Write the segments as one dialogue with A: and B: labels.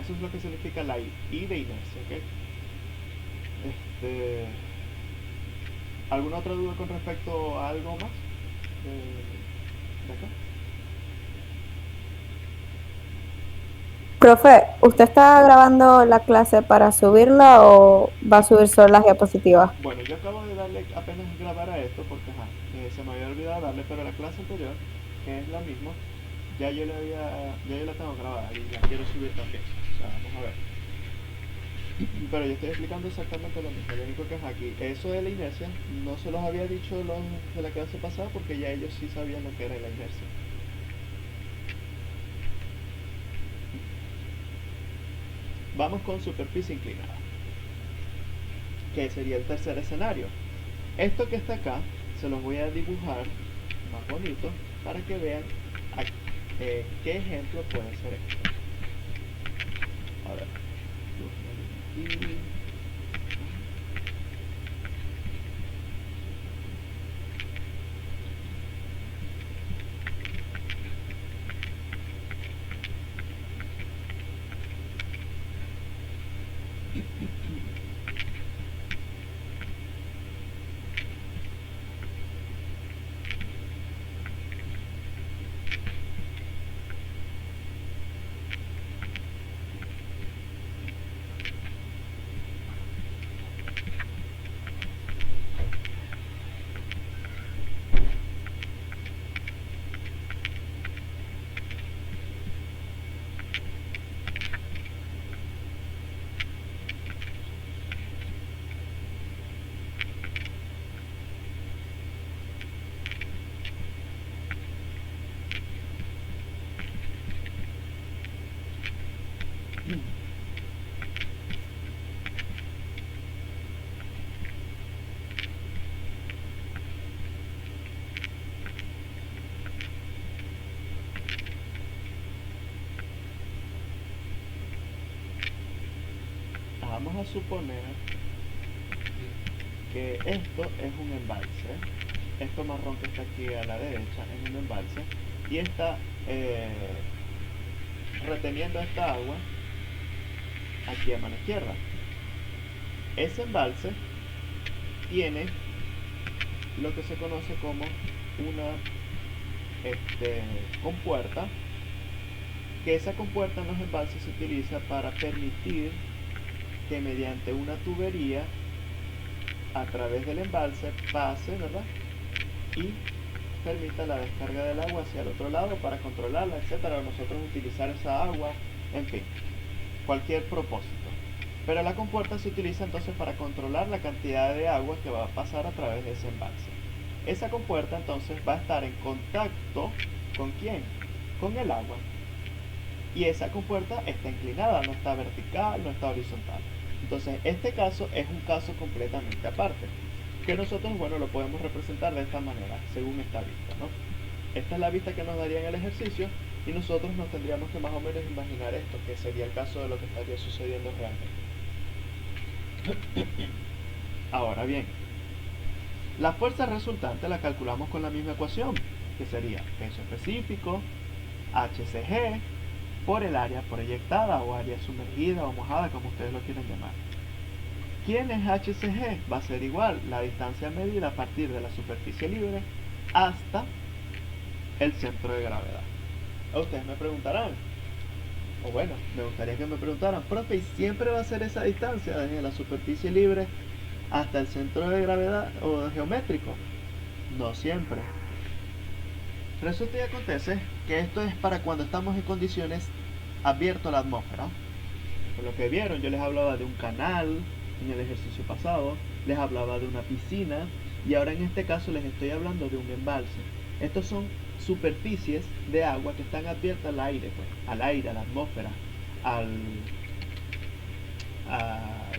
A: eso es lo que significa la I de inercia, ¿ok? ¿Alguna otra duda con respecto a algo más de acá?
B: Profe, ¿usted está grabando la clase para subirla o va a subir solo las diapositivas?
A: Bueno, yo acabo de darle apenas grabar a esto porque se me había olvidado darle, pero la clase anterior, que es la misma, ya yo la tengo grabada y la quiero subir también. O sea, vamos a ver. Pero yo estoy explicando exactamente lo mismo. Lo único que es aquí, eso de la inercia, no se los había dicho los de la clase pasada porque ya ellos sí sabían lo que era la inercia. Vamos con superficie inclinada, que sería el tercer escenario. Esto que está acá, se los voy a dibujar más bonito para que vean qué ejemplo puede ser esto. A ver, aquí. Vamos a suponer que esto es un embalse. Esto marrón que está aquí a la derecha es un embalse y está reteniendo esta agua aquí a mano izquierda. Ese embalse tiene lo que se conoce como una compuerta, que esa compuerta en los embalses se utiliza para permitir que mediante una tubería a través del embalse pase, ¿verdad? Y permita la descarga del agua hacia el otro lado para controlarla, etcétera, o nosotros utilizar esa agua, en fin, cualquier propósito. Pero la compuerta se utiliza entonces para controlar la cantidad de agua que va a pasar a través de ese embalse. Esa compuerta entonces va a estar en contacto ¿con quién? Con el agua. Y esa compuerta está inclinada, no está vertical, no está horizontal. Entonces, este caso es un caso completamente aparte, que nosotros, bueno, lo podemos representar de esta manera, según esta vista, ¿no? Esta es la vista que nos daría en el ejercicio y nosotros nos tendríamos que más o menos imaginar esto, que sería el caso de lo que estaría sucediendo realmente. Ahora bien, la fuerza resultante la calculamos con la misma ecuación, que sería peso específico, hcg, por el área proyectada o área sumergida o mojada, como ustedes lo quieran llamar. ¿Quién es hcg? Va a ser igual la distancia medida a partir de la superficie libre hasta el centro de gravedad. Ustedes me preguntarán, o bueno, me gustaría que me preguntaran, profe, ¿y siempre va a ser esa distancia desde la superficie libre hasta el centro de gravedad o geométrico? No siempre. Resulta y acontece que esto es para cuando estamos en condiciones abiertas a la atmósfera. Por lo que vieron, yo les hablaba de un canal en el ejercicio pasado, les hablaba de una piscina y ahora en este caso les estoy hablando de un embalse. Estos son superficies de agua que están abiertas al aire, pues, al aire, a la atmósfera, al,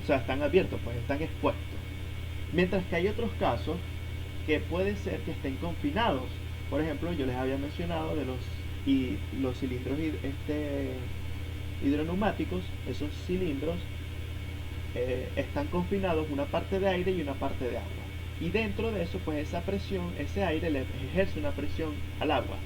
A: o sea, están abiertos, pues están expuestos. Mientras que hay otros casos que puede ser que estén confinados. Por ejemplo, yo les había mencionado de los cilindros hidroneumáticos. Esos cilindros están confinados una parte de aire y una parte de agua. Y dentro de eso, pues esa presión, ese aire le ejerce una presión al agua.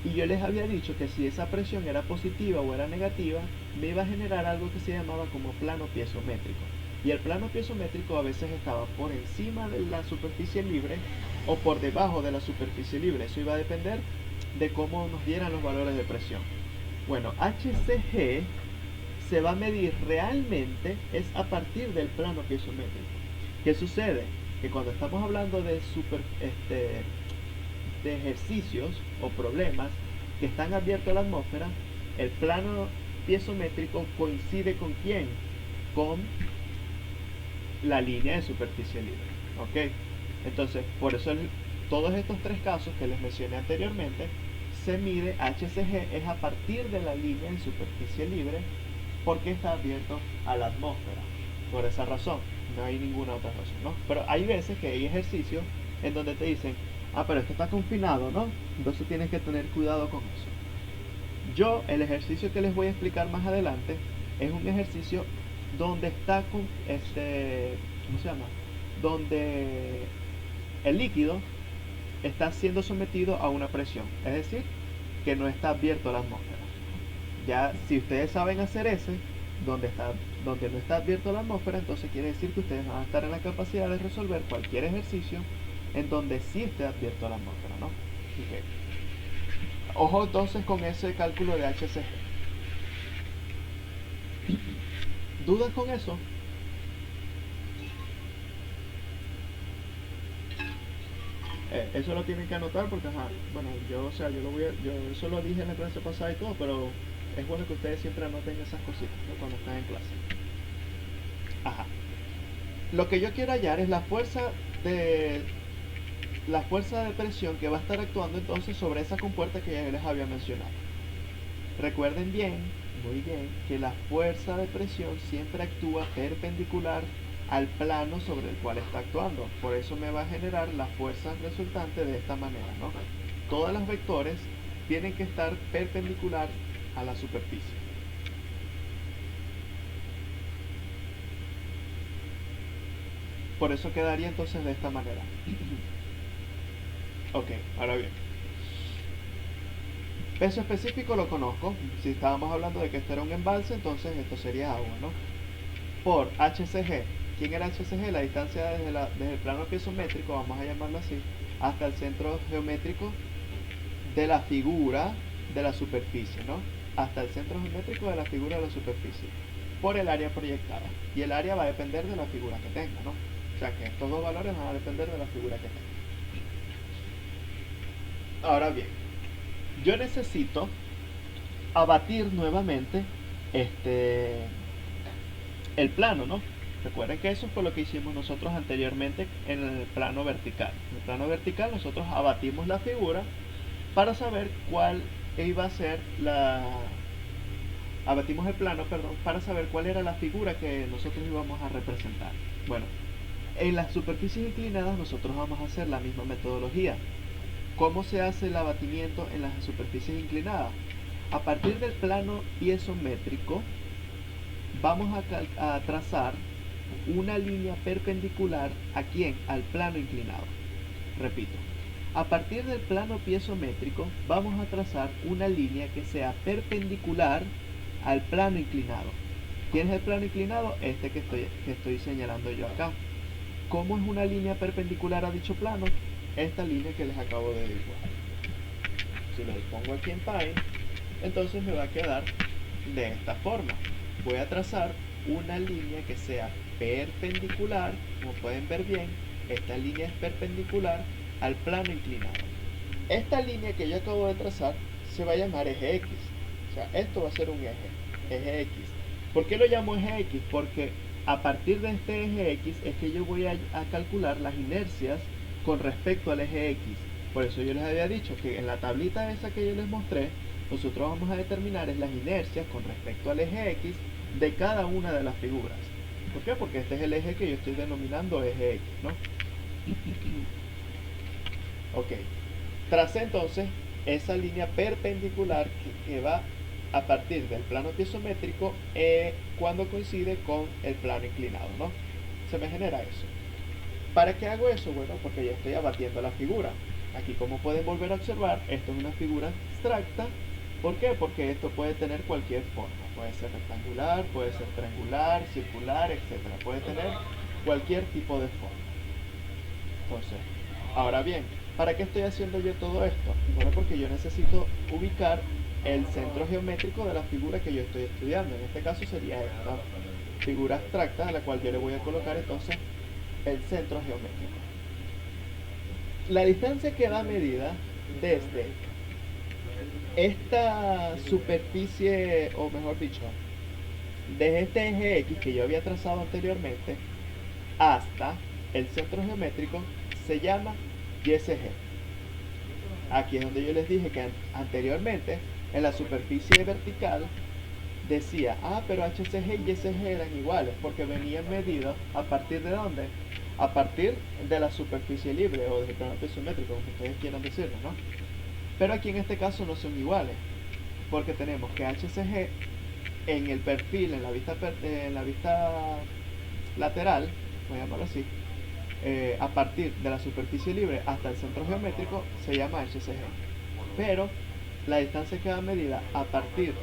A: Y yo les había dicho que si esa presión era positiva o era negativa, me iba a generar algo que se llamaba como plano piezométrico. Y el plano piezométrico a veces estaba por encima de la superficie libre o por debajo de la superficie libre. Eso iba a depender de cómo nos dieran los valores de presión. Bueno, HCG se va a medir realmente es a partir del plano piezométrico. ¿Qué sucede? Que cuando estamos hablando de de ejercicios o problemas que están abiertos a la atmósfera, el plano piezométrico coincide con quién? Con la línea de superficie libre. ¿Ok? Entonces, por eso todos estos tres casos que les mencioné anteriormente, se mide HCG es a partir de la línea de superficie libre porque está abierto a la atmósfera. Por esa razón, no hay ninguna otra razón, ¿no? Pero hay veces que hay ejercicios en donde te dicen, pero esto está confinado, ¿no? Entonces tienes que tener cuidado con eso. El ejercicio que les voy a explicar más adelante es un ejercicio donde está con ¿cómo se llama? Donde el líquido está siendo sometido a una presión, es decir, que no está abierto a la atmósfera. Ya si ustedes saben hacer ese, donde no está abierto a la atmósfera, entonces quiere decir que ustedes van a estar en la capacidad de resolver cualquier ejercicio en donde sí esté abierto a la atmósfera, ¿no? Okay. Ojo entonces con ese cálculo de HCG. ¿Dudas con eso? Eso lo tienen que anotar porque, bueno, yo eso lo dije en la clase pasada y todo, pero es bueno que ustedes siempre anoten esas cositas, ¿no? Cuando están en clase. Lo que yo quiero hallar es la fuerza de presión que va a estar actuando entonces sobre esa compuerta que ya les había mencionado. Recuerden bien, muy bien, que la fuerza de presión siempre actúa perpendicular al plano sobre el cual está actuando. Por eso me va a generar la fuerza resultante de esta manera, ¿no? Todos los vectores tienen que estar perpendicular a la superficie. Por eso quedaría entonces de esta manera. Ok, ahora bien. Peso específico lo conozco. Si estábamos hablando de que esto era un embalse, entonces esto sería agua, ¿no? Por HCG. ¿Quién era HCG? La distancia desde el plano piezométrico, vamos a llamarlo así, hasta el centro geométrico de la figura de la superficie, ¿no? Hasta el centro geométrico de la figura de la superficie, por el área proyectada. Y el área va a depender de la figura que tenga, ¿no? O sea que estos dos valores van a depender de la figura que tenga. Ahora bien, yo necesito abatir nuevamente el plano, ¿no? Recuerden que eso fue lo que hicimos nosotros anteriormente en el plano vertical. En el plano vertical nosotros abatimos la figura para saber cuál iba a ser abatimos el plano, perdón, para saber cuál era la figura que nosotros íbamos a representar. Bueno, en las superficies inclinadas nosotros vamos a hacer la misma metodología. ¿Cómo se hace el abatimiento en las superficies inclinadas? A partir del plano piezométrico vamos a trazar una línea perpendicular ¿a quién? Al plano inclinado. Repito, a partir del plano piezométrico vamos a trazar una línea que sea perpendicular al plano inclinado. ¿Quién es el plano inclinado? Este que estoy señalando yo acá. ¿Cómo es una línea perpendicular a dicho plano? Esta línea que les acabo de dibujar. Si lo pongo aquí en Paint, entonces me va a quedar de esta forma. Voy a trazar una línea que sea perpendicular, como pueden ver bien, esta línea es perpendicular al plano inclinado. Esta línea que yo acabo de trazar se va a llamar eje X. O sea, esto va a ser un eje X. ¿Por qué lo llamo eje X? Porque a partir de este eje X es que yo voy a calcular las inercias con respecto al eje X. Por eso yo les había dicho que en la tablita esa que yo les mostré, nosotros vamos a determinar las inercias con respecto al eje X de cada una de las figuras. ¿Por qué? Porque este es el eje que yo estoy denominando eje X, ¿no? Ok. Tracé entonces esa línea perpendicular que va a partir del plano piezométrico cuando coincide con el plano inclinado, ¿no? Se me genera eso. ¿Para qué hago eso? Bueno, porque ya estoy abatiendo la figura. Aquí, como pueden volver a observar, esto es una figura abstracta. ¿Por qué? Porque esto puede tener cualquier forma. Puede ser rectangular, puede ser triangular, circular, etc. Puede tener cualquier tipo de forma. Entonces, ahora bien, ¿para qué estoy haciendo yo todo esto? Bueno, porque yo necesito ubicar el centro geométrico de la figura que yo estoy estudiando. En este caso sería esta figura abstracta a la cual yo le voy a colocar entonces el centro geométrico. La distancia que da medida desde esta superficie, o mejor dicho, desde este eje X que yo había trazado anteriormente hasta el centro geométrico se llama YSG. Aquí es donde yo les dije que anteriormente en la superficie vertical decía, pero HCG y YSG eran iguales porque venían medidos a partir de ¿dónde? A partir de la superficie libre o del plano isométrico, como ustedes quieran decirlo, ¿no? Pero aquí en este caso no son iguales porque tenemos que HCG en el perfil, en la vista lateral, voy a llamarlo así, a partir de la superficie libre hasta el centro geométrico se llama HCG. Pero la distancia que da medida a partir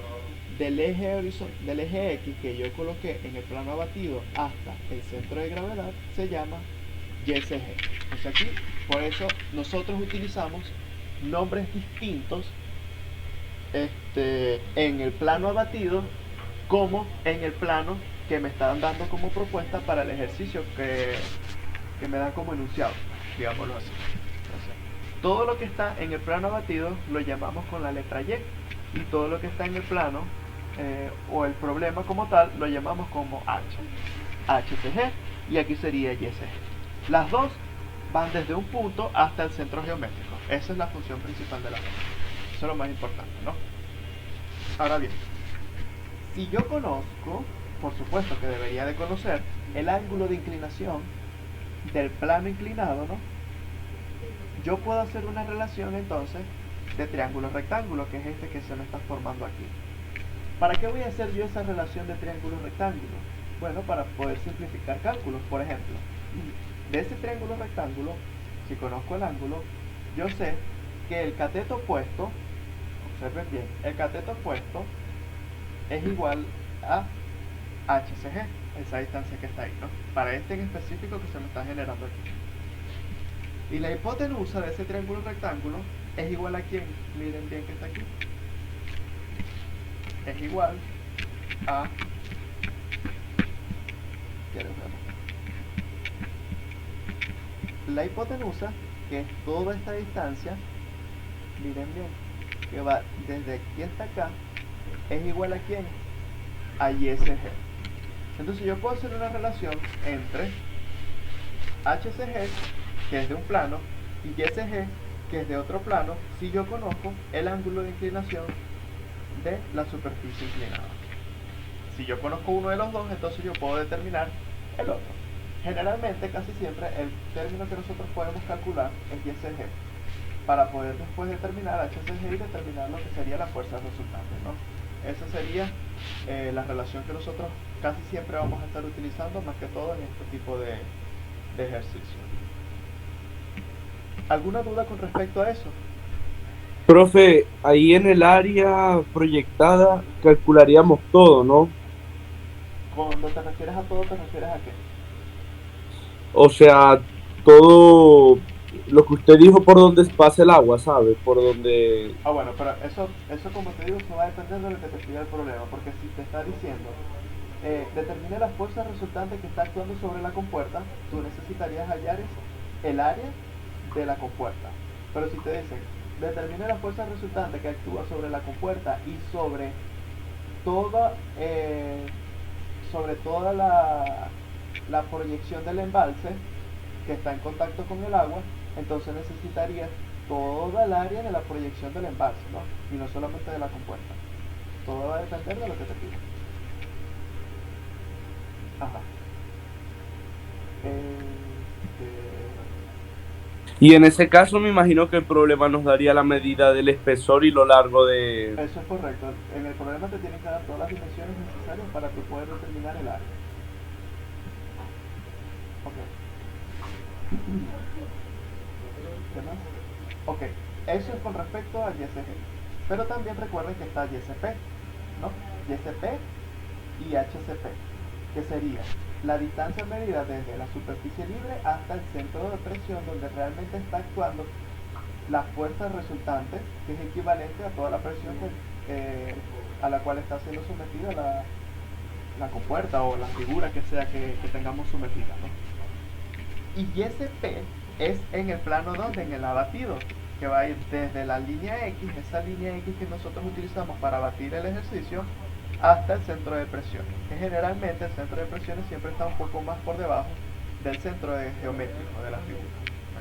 A: del eje X que yo coloqué en el plano abatido hasta el centro de gravedad se llama YSG. O sea, aquí, por eso nosotros utilizamos nombres distintos en el plano abatido como en el plano que me están dando como propuesta para el ejercicio que me dan como enunciado, digámoslo así. Entonces, todo lo que está en el plano abatido lo llamamos con la letra Y, y todo lo que está en el plano o el problema como tal lo llamamos como HCG, y aquí sería YSG. Las dos van desde un punto hasta el centro geométrico. Esa es la función principal de la norma. Eso es lo más importante, ¿no? Ahora bien, si yo conozco, por supuesto que debería de conocer, el ángulo de inclinación del plano inclinado, ¿no? Yo puedo hacer una relación entonces de triángulo-rectángulo, que es este que se me está formando aquí. ¿Para qué voy a hacer yo esa relación de triángulo-rectángulo? Bueno, para poder simplificar cálculos. Por ejemplo, de ese triángulo-rectángulo, si conozco el ángulo, yo sé que el cateto opuesto, observen bien, el cateto opuesto es igual a HCG, esa distancia que está ahí, ¿no? Para este en específico que se me está generando aquí. Y la hipotenusa de ese triángulo rectángulo es igual a ¿quién? Miren bien que está aquí. Es igual a... La hipotenusa, que es toda esta distancia, miren bien, que va desde aquí hasta acá, es igual a ¿quién? A YSG. Entonces yo puedo hacer una relación entre HCG, que es de un plano, y YSG, que es de otro plano, si yo conozco el ángulo de inclinación de la superficie inclinada. Si yo conozco uno de los dos, entonces yo puedo determinar el otro. Generalmente, casi siempre, el término que nosotros podemos calcular es YSG, para poder después determinar HCG y determinar lo que sería la fuerza resultante, ¿no? Esa sería la relación que nosotros casi siempre vamos a estar utilizando, más que todo en este tipo de ejercicio. ¿Alguna duda con respecto a eso?
C: Profe, ahí en el área proyectada calcularíamos todo, ¿no?
A: Cuando te refieres a todo, ¿te refieres a qué?
C: O sea, todo lo que usted dijo por donde pasa el agua, ¿sabe? Por donde...
A: Bueno, pero eso como te digo, eso va a depender de lo que te pida el problema, porque si te está diciendo determine la fuerza resultante que está actuando sobre la compuerta, tú necesitarías hallar el área de la compuerta. Pero si te dicen determine la fuerza resultante que actúa sobre la compuerta y sobre toda la proyección del embalse que está en contacto con el agua, entonces necesitarías toda el área de la proyección del embalse, ¿no? Y no solamente de la compuerta. Todo va a depender de lo que te pida. Ajá.
C: Y en ese caso me imagino que el problema nos daría la medida del espesor y lo largo de...
A: Eso es correcto. En el problema te tienen que dar todas las dimensiones necesarias para tú poder determinar el área. Ok. ¿Qué más? Ok, eso es con respecto al YSG. Pero también recuerden que está YSP, ¿no? YSP y HCP, que sería la distancia medida desde la superficie libre hasta el centro de presión donde realmente está actuando la fuerza resultante, que es equivalente a toda la presión a la cual está siendo sometida la compuerta o la figura que sea que tengamos sometida, ¿no? Y YSP es en el plano donde, en el abatido, que va a ir desde la línea X, esa línea X que nosotros utilizamos para batir el ejercicio, hasta el centro de presión, que generalmente el centro de presiones siempre está un poco más por debajo del centro geométrico de la figura.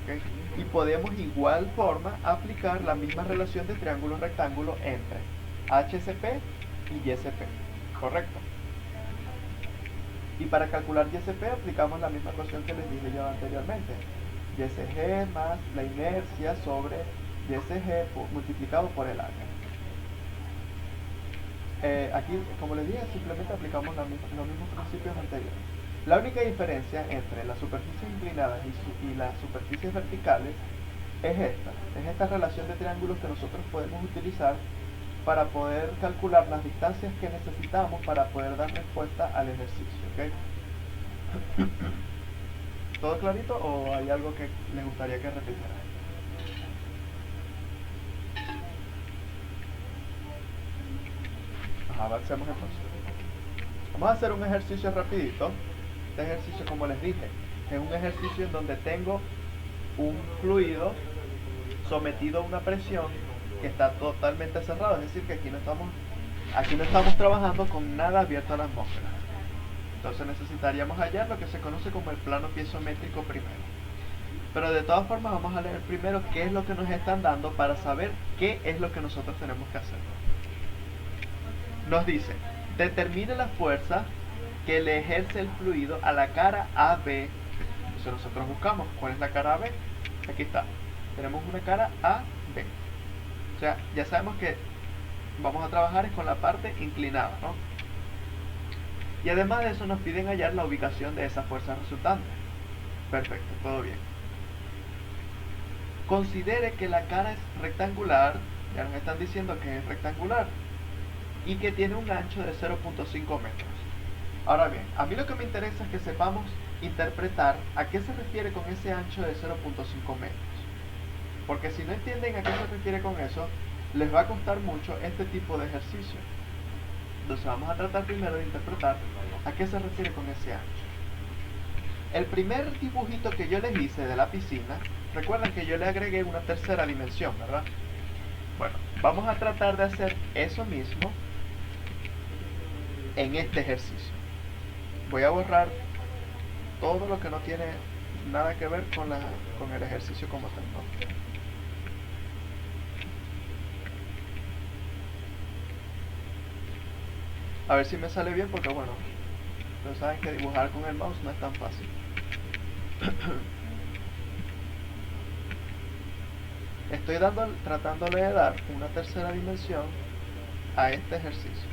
A: ¿Okay? Y podemos igual forma aplicar la misma relación de triángulo rectángulo entre HCP y YSP, ¿correcto? Y para calcular YSP aplicamos la misma ecuación que les dije yo anteriormente. YSG más la inercia sobre YSG multiplicado por el área. Aquí, como les dije, simplemente aplicamos los mismos principios anteriores. La única diferencia entre las superficies inclinadas y las superficies verticales es esta relación de triángulos que nosotros podemos utilizar para poder calcular las distancias que necesitamos para poder dar respuesta al ejercicio. ¿Okay? ¿Todo clarito o hay algo que les gustaría que repitiera? Avancemos entonces. Vamos a hacer un ejercicio rapidito. Este ejercicio, como les dije, es un ejercicio en donde tengo un fluido sometido a una presión que está totalmente cerrado, es decir, que aquí no estamos trabajando con nada abierto a la atmósfera. Entonces necesitaríamos hallar lo que se conoce como el plano piezométrico primero. Pero de todas formas vamos a leer primero qué es lo que nos están dando para saber qué es lo que nosotros tenemos que hacer. Nos dice, determine la fuerza que le ejerce el fluido a la cara AB. Entonces nosotros buscamos cuál es la cara AB. Aquí está. Tenemos una cara AB. O sea, ya sabemos que vamos a trabajar con la parte inclinada, ¿no? Y además de eso nos piden hallar la ubicación de esa fuerza resultante. Perfecto, todo bien. Considere que la cara es rectangular, ya nos están diciendo que es rectangular, y que tiene un ancho de 0.5 metros. Ahora bien, a mí lo que me interesa es que sepamos interpretar a qué se refiere con ese ancho de 0.5 metros. Porque si no entienden a qué se refiere con eso, les va a costar mucho este tipo de ejercicio. Entonces vamos a tratar primero de interpretar a qué se refiere con ese ancho. El primer dibujito que yo les hice de la piscina, recuerden que yo le agregué una tercera dimensión, ¿verdad? Bueno, vamos a tratar de hacer eso mismo en este ejercicio. Voy a borrar todo lo que no tiene nada que ver con el ejercicio como tal, ¿no? A ver si me sale bien porque bueno, ustedes saben que dibujar con el mouse no es tan fácil. Estoy tratándole de dar una tercera dimensión a este ejercicio.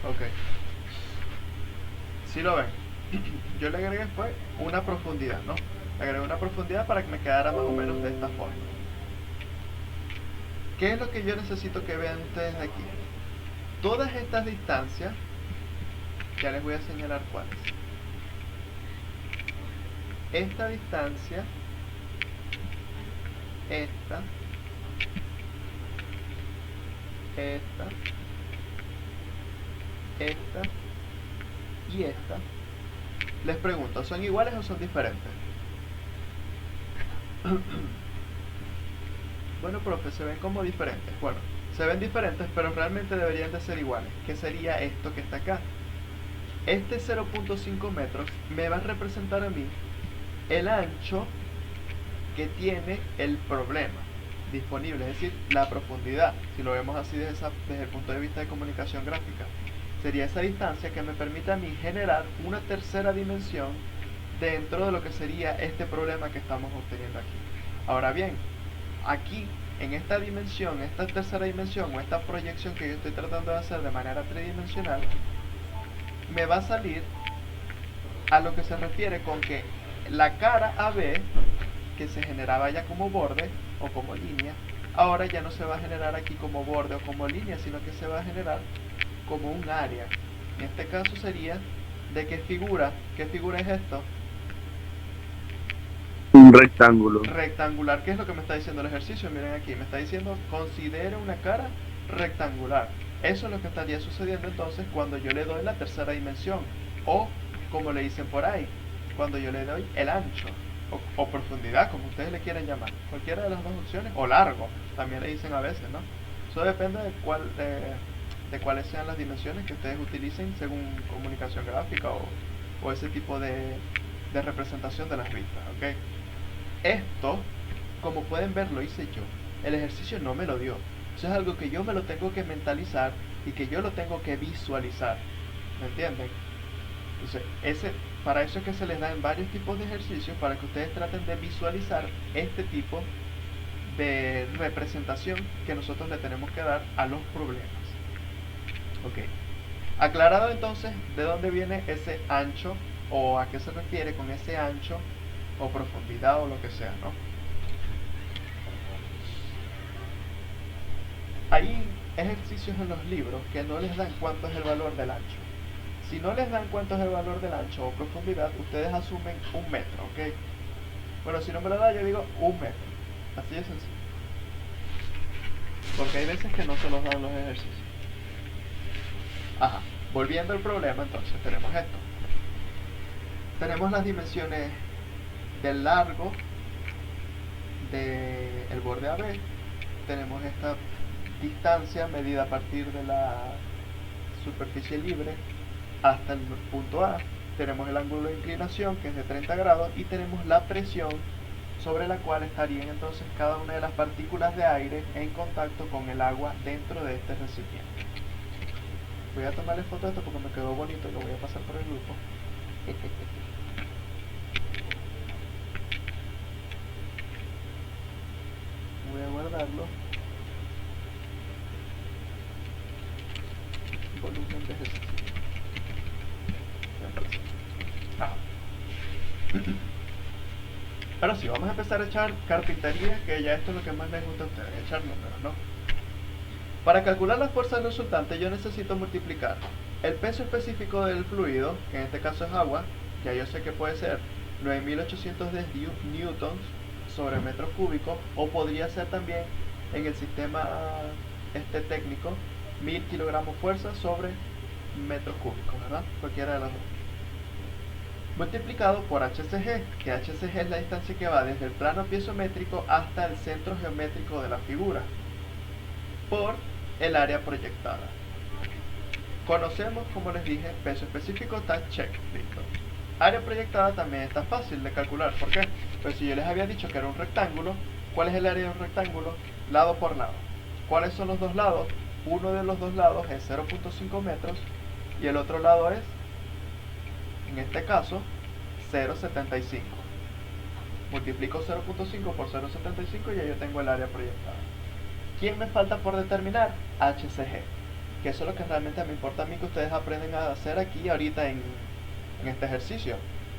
A: Ok. Si lo ven, yo le agregué después una profundidad, ¿no? Le agregué una profundidad para que me quedara más o menos de esta forma. ¿Qué es lo que yo necesito que vean ustedes aquí? Todas estas distancias, ya les voy a señalar cuáles. Esta distancia, esta, esta y esta, les pregunto, ¿son iguales o son diferentes? Bueno, profe, se ven como diferentes. Bueno, se ven diferentes, pero realmente deberían de ser iguales. ¿Qué sería esto que está acá? Este 0.5 metros me va a representar a mí el ancho que tiene el problema disponible, es decir, la profundidad, si lo vemos así desde el punto de vista de comunicación gráfica. Sería esa distancia que me permite a mí generar una tercera dimensión dentro de lo que sería este problema que estamos obteniendo aquí. Ahora bien, aquí, en esta dimensión, esta tercera dimensión o esta proyección que yo estoy tratando de hacer de manera tridimensional, me va a salir a lo que se refiere con que la cara AB, que se generaba ya como borde o como línea, ahora ya no se va a generar aquí como borde o como línea, sino que se va a generar como un área. En este caso sería de qué figura es esto.
C: Un rectángulo.
A: Rectangular. ¿Qué es lo que me está diciendo el ejercicio? Miren aquí, me está diciendo considere una cara rectangular. Eso es lo que estaría sucediendo entonces cuando yo le doy la tercera dimensión, o como le dicen por ahí, cuando yo le doy el ancho o profundidad, como ustedes le quieran llamar, cualquiera de las dos opciones, o largo, también le dicen a veces, ¿no? Eso depende de cuáles sean las dimensiones que ustedes utilicen según comunicación gráfica o ese tipo de representación de las vistas, ¿ok? Esto, como pueden ver, lo hice yo. El ejercicio no me lo dio. Eso es algo que yo me lo tengo que mentalizar y que yo lo tengo que visualizar. ¿Me entienden? Entonces, para eso es que se les dan varios tipos de ejercicios para que ustedes traten de visualizar este tipo de representación que nosotros le tenemos que dar a los problemas. Ok. Aclarado entonces de dónde viene ese ancho o a qué se refiere con ese ancho o profundidad o lo que sea, ¿no? Hay ejercicios en los libros que no les dan cuánto es el valor del ancho. Si no les dan cuánto es el valor del ancho o profundidad, ustedes asumen 1 metro, ¿ok? Bueno, si no me lo da, yo digo 1 metro. Así de sencillo. Porque hay veces que no se los dan los ejercicios. Ajá. Volviendo al problema, entonces tenemos esto. Tenemos las dimensiones del largo del borde AB. Tenemos esta distancia medida a partir de la superficie libre hasta el punto A. Tenemos el ángulo de inclinación, que es de 30 grados, y tenemos la presión sobre la cual estarían entonces cada una de las partículas de aire en contacto con el agua dentro de este recipiente. Voy a tomarle foto de esto porque me quedó bonito y lo voy a pasar por el grupo. Voy a guardarlo. Volumen de ejercicio. Ahora sí, vamos a empezar a echar carpintería, que ya esto es lo que más les gusta a ustedes, echar números, ¿no? Para calcular la fuerza resultante yo necesito multiplicar el peso específico del fluido, que en este caso es agua, ya yo sé que puede ser 9810 newtons sobre metro cúbico, o podría ser también en el sistema técnico 1000 kilogramos fuerza sobre metros cúbicos, ¿verdad? Cualquiera de las dos. Multiplicado por HCG, que HCG es la distancia que va desde el plano piezométrico hasta el centro geométrico de la figura, por el área proyectada. Conocemos, como les dije, peso específico está check, listo. Área proyectada también está fácil de calcular. ¿Por qué? Pues si yo les había dicho que era un rectángulo, ¿cuál es el área de un rectángulo? Lado por lado. ¿Cuáles son los dos lados? Uno de los dos lados es 0.5 metros y el otro lado es, en este caso, 0.75. Multiplico 0.5 por 0.75 y ya yo tengo el área proyectada. ¿Quién me falta por determinar? HCG, que eso es lo que realmente me importa a mí que ustedes aprenden a hacer aquí ahorita en este ejercicio,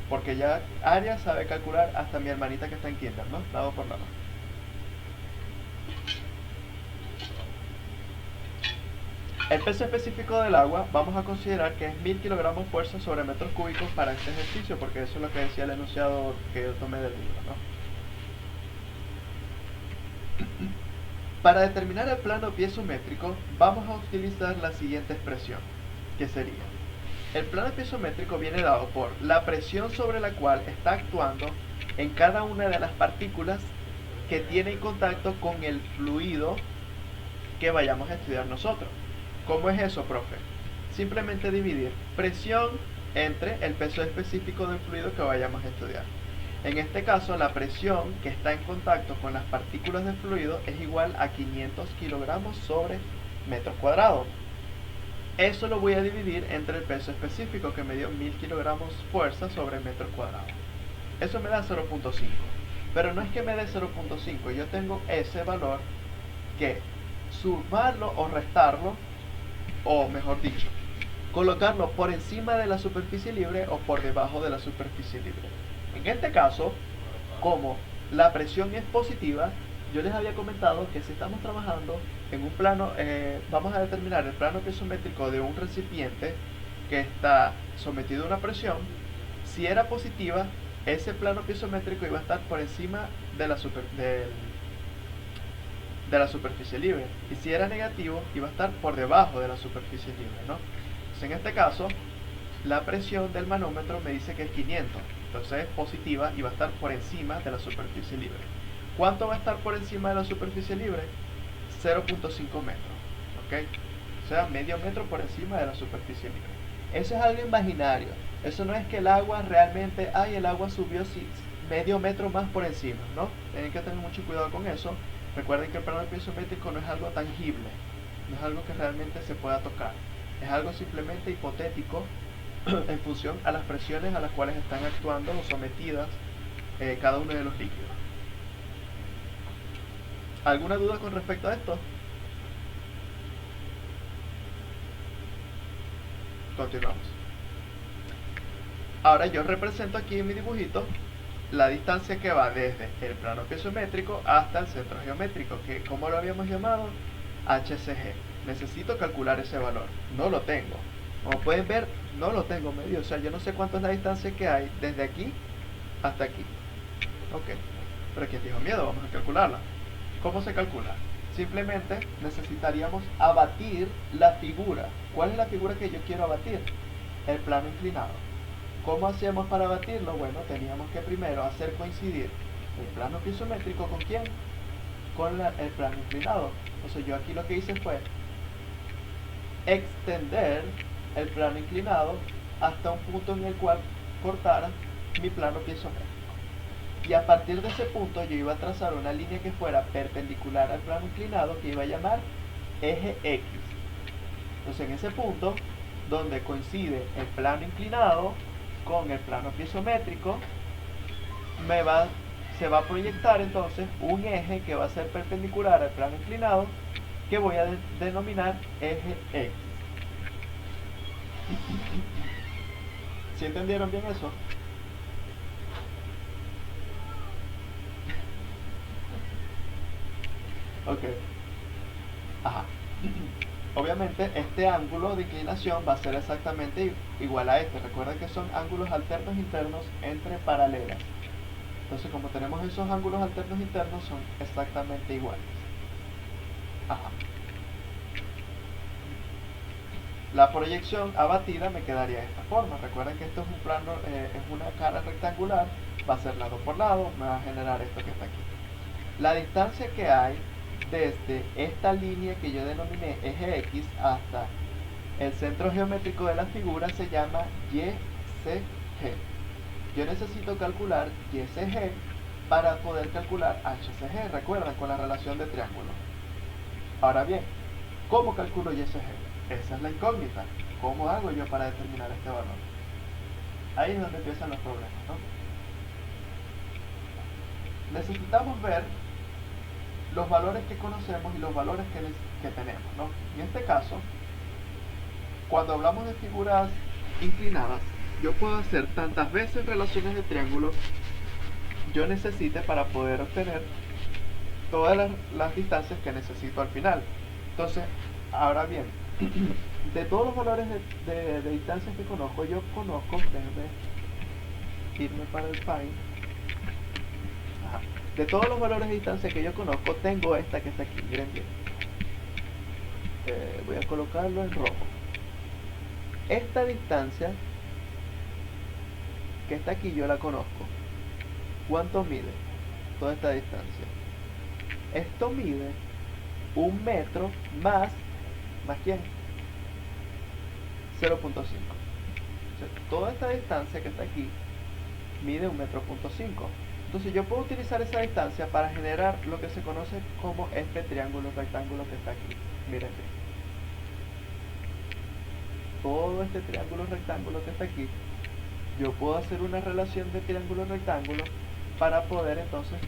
A: porque ya área sabe calcular hasta mi hermanita que está en kinder, ¿no? Lado por lado. El peso específico del agua vamos a considerar que es 1000 kilogramos fuerza sobre metros cúbicos para este ejercicio, porque eso es lo que decía el enunciado que yo tomé del libro, ¿no? Para determinar el plano piezométrico vamos a utilizar la siguiente expresión, que sería El plano piezométrico viene dado por la presión sobre la cual está actuando en cada una de las partículas que tienen contacto con el fluido que vayamos a estudiar nosotros. ¿Cómo es eso, profe? Simplemente dividir presión entre el peso específico del fluido que vayamos a estudiar. En este caso, la presión que está en contacto con las partículas del fluido es igual a 500 kilogramos sobre metro cuadrado. Eso lo voy a dividir entre el peso específico, que me dio 1000 kilogramos fuerza sobre metro cuadrado. Eso me da 0.5. Pero no es que me dé 0.5, yo tengo ese valor que sumarlo o restarlo, o mejor dicho, colocarlo por encima de la superficie libre o por debajo de la superficie libre. En este caso, como la presión es positiva, yo les había comentado que si estamos trabajando en un plano, vamos a determinar el plano piezométrico de un recipiente que está sometido a una presión. Si era positiva, ese plano piezométrico iba a estar por encima de la superficie libre, y si era negativo, iba a estar por debajo de la superficie libre, ¿no? Entonces, en este caso, la presión del manómetro me dice que es 500, entonces es positiva y va a estar por encima de la superficie libre. ¿Cuánto va a estar por encima de la superficie libre? 0.5 metros, ¿ok? O sea, medio metro por encima de la superficie libre. Eso es algo imaginario. Eso no es que el agua realmente, el agua subió medio metro más por encima, ¿no? Tienen que tener mucho cuidado con eso. Recuerden que el plano piezométrico no es algo tangible, no es algo que realmente se pueda tocar. Es algo simplemente hipotético en función a las presiones a las cuales están actuando o sometidas cada uno de los líquidos. ¿Alguna duda con respecto a esto? Continuamos. Ahora yo represento aquí en mi dibujito la distancia que va desde el plano piezométrico hasta el centro geométrico, que como lo habíamos llamado, HCG. Necesito calcular ese valor, no lo tengo. Como pueden ver, no lo tengo medio, o sea, yo no sé cuánto es la distancia que hay desde aquí hasta aquí. Ok, pero aquí tengo miedo, vamos a calcularla. ¿Cómo se calcula? Simplemente necesitaríamos abatir la figura. ¿Cuál es la figura que yo quiero abatir? El plano inclinado. ¿Cómo hacíamos para abatirlo? Bueno, teníamos que primero hacer coincidir el plano piezométrico ¿con quién? Con el plano inclinado. Entonces yo aquí lo que hice fue extender el plano inclinado hasta un punto en el cual cortara mi plano piezométrico. Y a partir de ese punto yo iba a trazar una línea que fuera perpendicular al plano inclinado, que iba a llamar eje X. Entonces en ese punto, donde coincide el plano inclinado con el plano piezométrico, se va a proyectar entonces un eje que va a ser perpendicular al plano inclinado, que voy a denominar eje X. ¿Sí entendieron bien eso? Ok. Ajá. Obviamente este ángulo de inclinación va a ser exactamente igual a este. Recuerden que son ángulos alternos internos entre paralelas. Entonces, como tenemos esos ángulos alternos internos, son exactamente iguales. Ajá. La proyección abatida me quedaría de esta forma. Recuerden que esto es un plano, es una cara rectangular, va a ser lado por lado, me va a generar esto que está aquí. La distancia que hay desde esta línea que yo denominé eje X hasta el centro geométrico de la figura se llama YCG. Yo necesito calcular YCG para poder calcular HCG. Recuerdan, con la relación de triángulo. Ahora bien, ¿cómo calculo YCG? Esa es la incógnita. ¿Cómo hago yo para determinar este valor? Ahí es donde empiezan los problemas, ¿no? Necesitamos ver los valores que conocemos y los valores que tenemos, ¿no? En este caso, cuando hablamos de figuras inclinadas, yo puedo hacer tantas veces relaciones de triángulo yo necesite para poder obtener todas las distancias que necesito al final. Entonces, ahora bien, de todos los valores de distancias que conozco, yo conozco, déjenme irme para el Find. De todos los valores de distancia que yo conozco, tengo esta que está aquí, miren bien. Voy a colocarlo en rojo. Esta distancia que está aquí yo la conozco. ¿Cuánto mide toda esta distancia? Esto mide 1 metro ¿más quién? 0.5. O sea, toda esta distancia que está aquí mide 1,5 metros. Entonces yo puedo utilizar esa distancia para generar lo que se conoce como este triángulo rectángulo que está aquí. Miren bien. Todo este triángulo rectángulo que está aquí, yo puedo hacer una relación de triángulo rectángulo para poder entonces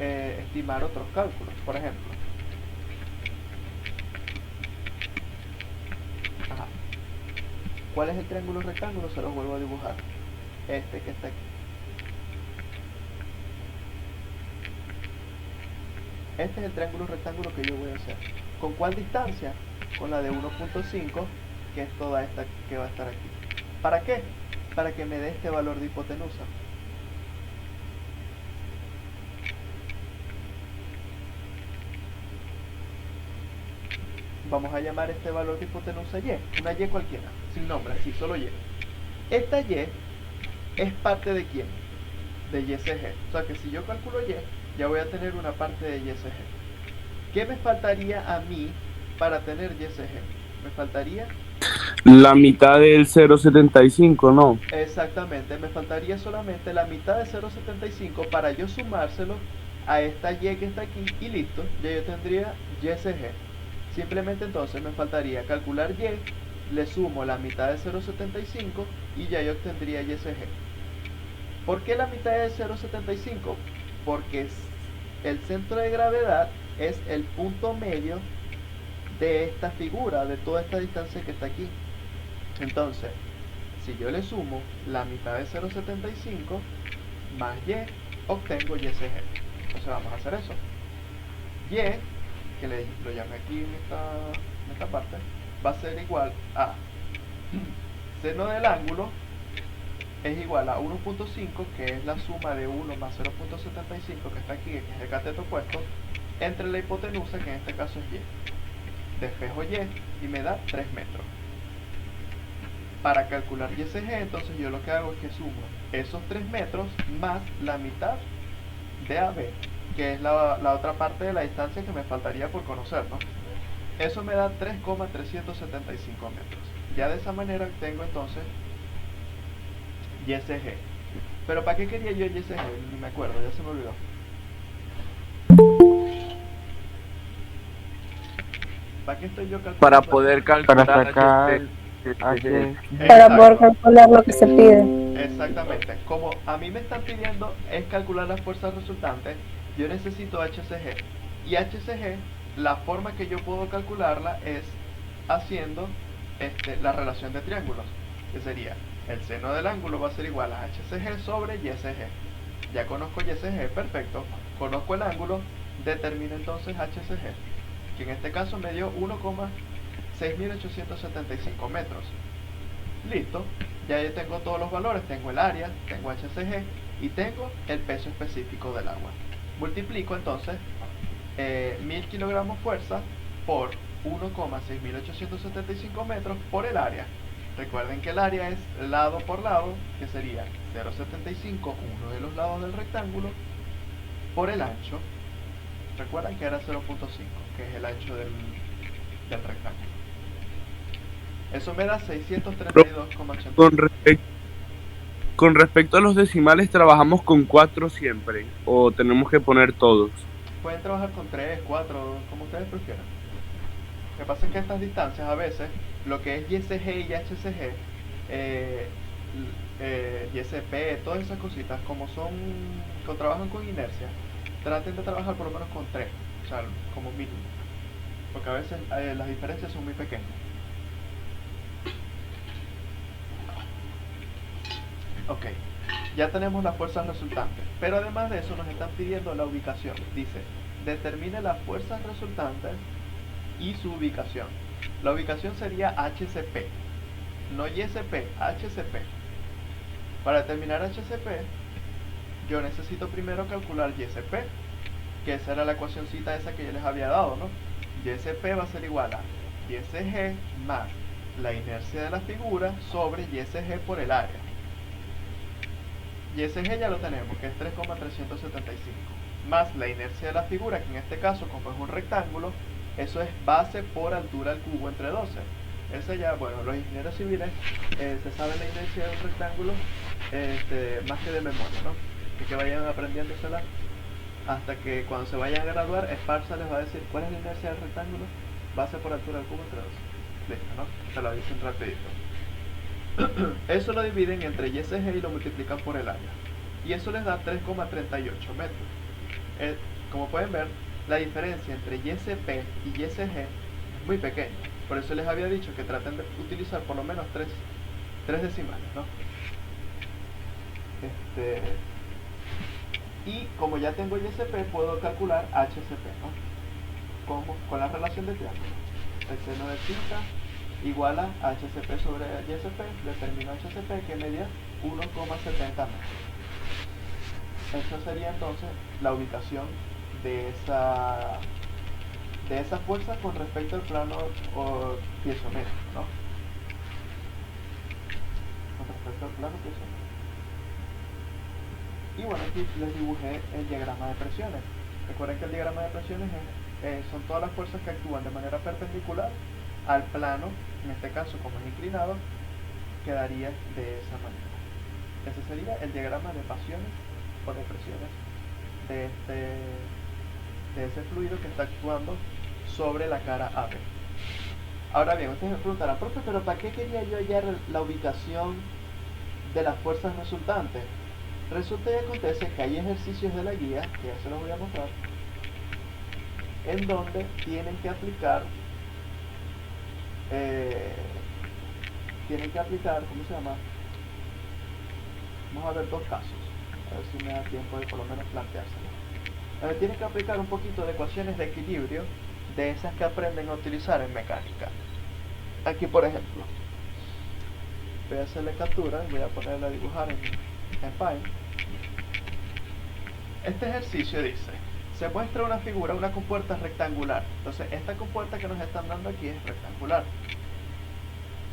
A: estimar otros cálculos. Por ejemplo, ajá, ¿cuál es el triángulo rectángulo? Se los vuelvo a dibujar. Este que está aquí. Este es el triángulo rectángulo que yo voy a hacer. ¿Con cuál distancia? Con la de 1.5, que es toda esta que va a estar aquí. ¿Para qué? Para que me dé este valor de hipotenusa. Vamos a llamar este valor de hipotenusa Y, una Y cualquiera, sin nombre, así, solo Y. Esta Y es parte de ¿quién? De YCG. O sea que si yo calculo Y, ya voy a tener una parte de YCG. ¿Qué me faltaría a mí para tener YCG? Me faltaría...
C: La mitad del 0,75, ¿no?
A: Exactamente, me faltaría solamente la mitad de 0,75 para yo sumárselo a esta Y que está aquí y listo, ya yo tendría YCG. Simplemente entonces me faltaría calcular Y, le sumo la mitad de 0,75 y ya yo obtendría YCG. ¿Por qué la mitad de 0,75? Porque el centro de gravedad es el punto medio de esta figura, de toda esta distancia que está aquí. Entonces, si yo le sumo la mitad de 0,75 más Y, obtengo YCG. Entonces vamos a hacer eso. Y, que lo llamé aquí en esta parte, va a ser igual a seno del ángulo es igual a 1.5, que es la suma de 1 más 0.75, que está aquí, que es el cateto opuesto, entre la hipotenusa, que en este caso es Y. Despejo Y y me da 3 metros. Para calcular YCG, entonces yo lo que hago es que sumo esos 3 metros más la mitad de AB, que es la otra parte de la distancia que me faltaría por conocer, ¿no? Eso me da 3,375 metros. Ya de esa manera tengo entonces YCG. Pero ¿para qué quería yo YCG? Ni me acuerdo, ya se me olvidó. ¿Para qué estoy yo calculando?
C: Para poder calcular
D: Para sacar
B: Para poder calcular lo que se pide.
A: Exactamente. Como a mí me están pidiendo es calcular las fuerzas resultantes, yo necesito HCG. Y HCG, la forma que yo puedo calcularla es haciendo la relación de triángulos, que sería el seno del ángulo va a ser igual a HCG sobre YCG. Ya conozco YCG, perfecto. Conozco el ángulo, determino entonces HCG, que en este caso me dio 1,6875 metros. Listo, ya yo tengo todos los valores, tengo el área, tengo HCG y tengo el peso específico del agua. Multiplico entonces 1000 kilogramos fuerza por 1,6875 metros por el área. Recuerden que el área es lado por lado, que sería 0,75, uno de los lados del rectángulo, por el ancho. Recuerden que era 0.5, que es el ancho del rectángulo. Eso me da 632,80.
C: Con respecto a los decimales, ¿trabajamos con 4 siempre? ¿O tenemos que poner todos?
A: Pueden trabajar con 3, 4, como ustedes prefieran. Lo que pasa es que estas distancias a veces, lo que es YCG y HCG, YCP, todas esas cositas, como trabajan con inercia, traten de trabajar por lo menos con 3, o sea, como mínimo. Porque a veces las diferencias son muy pequeñas. Ok, ya tenemos las fuerzas resultantes, pero además de eso nos están pidiendo la ubicación. Dice, determine las fuerzas resultantes y su ubicación. La ubicación sería HCP, no YCP, HCP. Para determinar HCP, yo necesito primero calcular YCP, que esa era la ecuacioncita esa que yo les había dado, ¿no? YCP va a ser igual a YCG más la inercia de la figura sobre YSG por el área. YSG ya lo tenemos, que es 3,375, más la inercia de la figura, que en este caso, como es un rectángulo, eso es base por altura al cubo entre 12. Ese ya, bueno, los ingenieros civiles se saben la inercia de un rectángulo más que de memoria, ¿no? Y que vayan aprendiéndosela hasta que cuando se vayan a graduar, Esparza les va a decir cuál es la inercia del rectángulo, base por altura al cubo entre 12. Listo, ¿no? Se lo dicen rapidito. Eso lo dividen entre YSG y lo multiplican por el área. Y eso les da 3,38 metros. Como pueden ver, la diferencia entre YSP y YSG es muy pequeña. Por eso les había dicho que traten de utilizar por lo menos 3 decimales, ¿no? Y como ya tengo YSP, puedo calcular HSP, ¿no? Con la relación de triángulo. El seno de θ igual a HCP sobre YSP, determino HCP que medía 1,70 metros. Esa sería entonces la ubicación de esa fuerza con respecto al plano piezométrico, ¿no? Con respecto al plano piezométrico. Y bueno, aquí les dibujé el diagrama de presiones. Recuerden que el diagrama de presiones son todas las fuerzas que actúan de manera perpendicular al plano, en este caso como es inclinado, quedaría de esa manera. Ese sería el diagrama de pasiones o de presiones de ese fluido que está actuando sobre la cara AB. Ahora bien, ustedes me preguntarán, profe, pero ¿para qué quería yo hallar la ubicación de las fuerzas resultantes? Resulta y acontece que hay ejercicios de la guía, que ya se los voy a mostrar, en donde tienen que aplicar, ¿cómo se llama? Vamos a ver dos casos, a ver si me da tiempo de por lo menos planteárselo. Tienen que aplicar un poquito de ecuaciones de equilibrio de esas que aprenden a utilizar en mecánica. Aquí, por ejemplo, voy a hacerle captura y voy a ponerla a dibujar en Paint. Este ejercicio dice, se muestra una figura, una compuerta rectangular. Entonces, esta compuerta que nos están dando aquí es rectangular,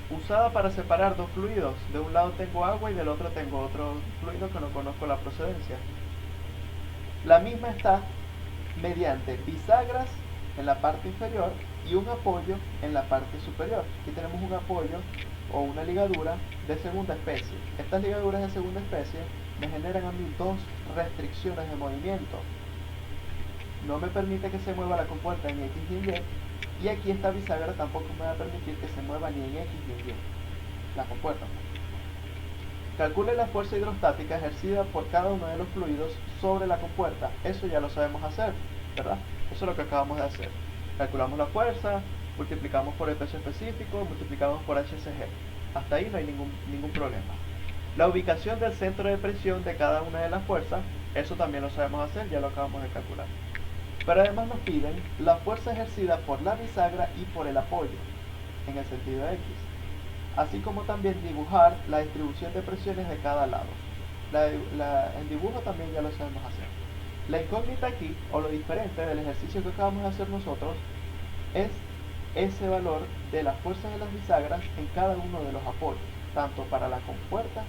A: usada para separar dos fluidos. De un lado tengo agua y del otro tengo otro fluido que no conozco la procedencia. La misma está mediante bisagras en la parte inferior y un apoyo en la parte superior. Aquí tenemos un apoyo o una ligadura de segunda especie. Estas ligaduras de segunda especie me generan a mí dos restricciones de movimiento. No me permite que se mueva la compuerta en X ni en Y, y aquí esta bisagra tampoco me va a permitir que se mueva ni en X ni en Y, la compuerta. Calcule la fuerza hidrostática ejercida por cada uno de los fluidos sobre la compuerta. Eso ya lo sabemos hacer, ¿verdad? Eso es lo que acabamos de hacer. Calculamos la fuerza, multiplicamos por el peso específico, multiplicamos por HCG. Hasta ahí no hay ningún problema. La ubicación del centro de presión de cada una de las fuerzas, eso también lo sabemos hacer, ya lo acabamos de calcular. Pero además nos piden la fuerza ejercida por la bisagra y por el apoyo, en el sentido X. Así como también dibujar la distribución de presiones de cada lado. El dibujo también ya lo sabemos hacer. La incógnita aquí, o lo diferente del ejercicio que acabamos de hacer nosotros, es ese valor de las fuerzas de las bisagras en cada uno de los apoyos, tanto para la compuerta,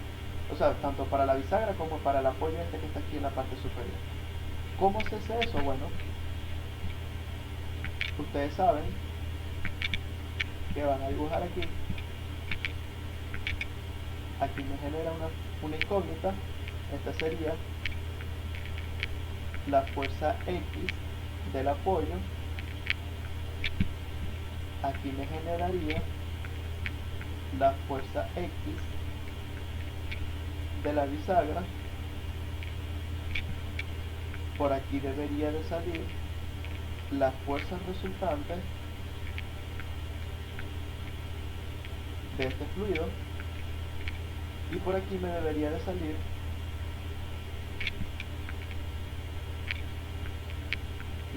A: o sea, tanto para la bisagra como para el apoyo este que está aquí en la parte superior. ¿Cómo se hace eso? Bueno, ustedes saben que van a dibujar aquí. Aquí me genera una incógnita. Esta sería la fuerza X del apoyo. Aquí me generaría la fuerza X de la bisagra. Por aquí debería de salir la fuerza resultante de este fluido. Y por aquí me debería de salir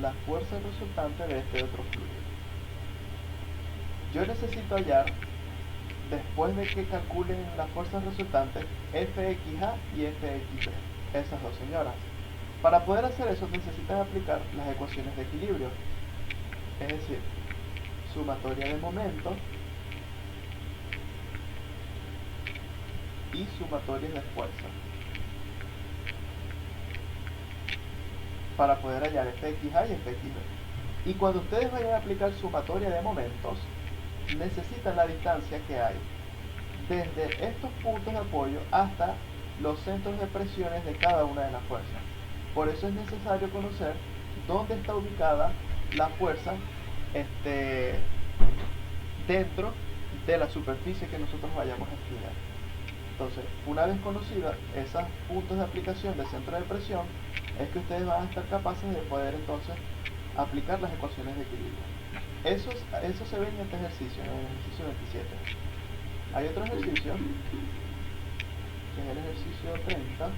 A: la fuerza resultante de este otro fluido. Yo necesito hallar, después de que calculen las fuerzas resultantes, Fxa y Fxb, esas dos señoras. Para poder hacer eso necesitan aplicar las ecuaciones de equilibrio, es decir, sumatoria de momento y sumatorias de fuerza para poder hallar Fxa y Fxb. Y cuando ustedes vayan a aplicar sumatoria de momentos, necesitan la distancia que hay desde estos puntos de apoyo hasta los centros de presiones de cada una de las fuerzas. Por eso es necesario conocer dónde está ubicada la fuerza dentro de la superficie que nosotros vayamos a estudiar. Entonces, una vez conocidas esos puntos de aplicación del centro de presión, es que ustedes van a estar capaces de poder entonces aplicar las ecuaciones de equilibrio. Eso se ve en este ejercicio, en el ejercicio 27. Hay otro ejercicio, que es el ejercicio 30.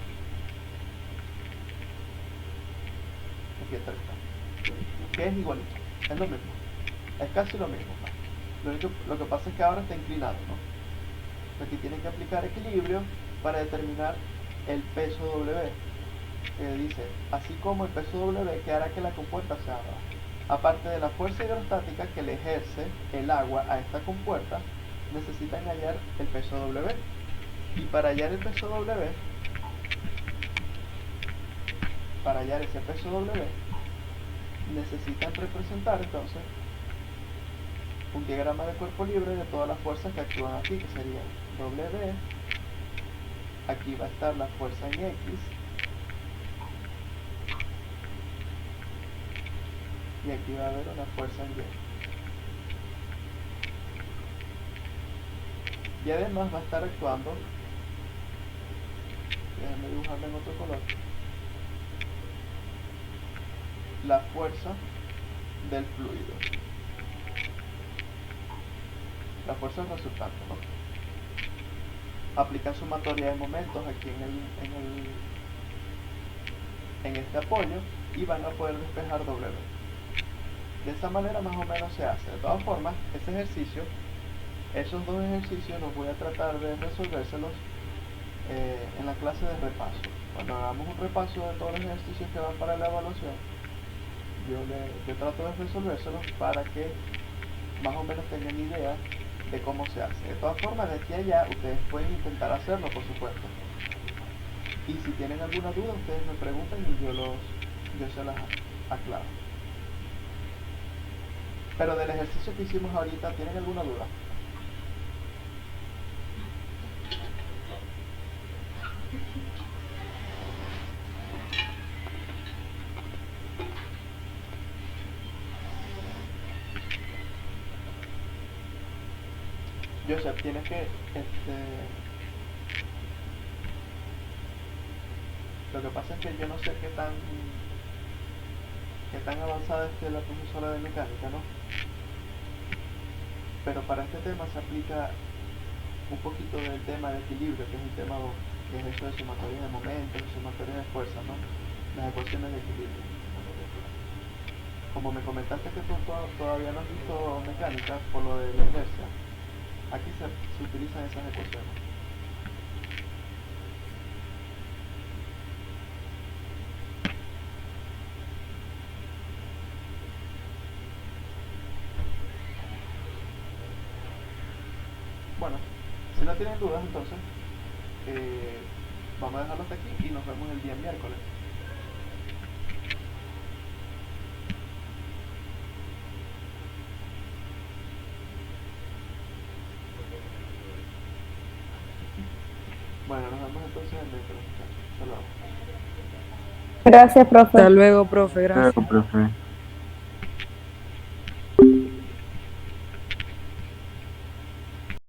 A: Aquí está, que es igualito, es lo mismo, es casi lo mismo, ¿no? Lo que pasa es que ahora está inclinado, ¿no? Aquí tienen que aplicar equilibrio para determinar el peso W, que dice, así como el peso W que hará que la compuerta se abra. Aparte de la fuerza hidrostática que le ejerce el agua a esta compuerta, necesitan hallar el peso W. Y para hallar el peso W, para hallar ese peso W, necesitan representar entonces un diagrama de cuerpo libre de todas las fuerzas que actúan aquí, que sería W, aquí va a estar la fuerza en X, y aquí va a haber una fuerza en Y. Y además va a estar actuando, déjenme dibujarla en otro color, la fuerza del fluido, la fuerza resultante, ¿no? Aplican sumatoria de momentos aquí en este apoyo y van a poder despejar W. De esa manera más o menos se hace. De todas formas, ese ejercicio, esos dos ejercicios los voy a tratar de resolvérselos en la clase de repaso. Cuando hagamos un repaso de todos los ejercicios que van para la evaluación, yo trato de resolvérselos para que más o menos tengan idea de cómo se hace. De todas formas, de aquí a allá ustedes pueden intentar hacerlo, por supuesto. Y si tienen alguna duda, ustedes me preguntan y yo se las aclaro. Pero del ejercicio que hicimos ahorita, ¿tienen alguna duda? Joseph, tienes que, lo que pasa es que yo no sé qué tan avanzada es la profesora de mecánica, ¿no? Pero para este tema se aplica un poquito del tema de equilibrio, que es el tema 2, que es eso de sumatoria de momentos, sumatoria de fuerza, ¿no? Las ecuaciones de equilibrio. Como me comentaste que tú todavía no has visto mecánica por lo de la inercia, aquí se utilizan esas ecuaciones. Bueno, si no tienen dudas, entonces vamos a dejarlo hasta aquí y nos vemos el día miércoles. Bueno, nos vemos entonces el miércoles. Hasta luego.
B: Gracias, profe.
D: Hasta luego, profe. Gracias.
E: Claro, profe.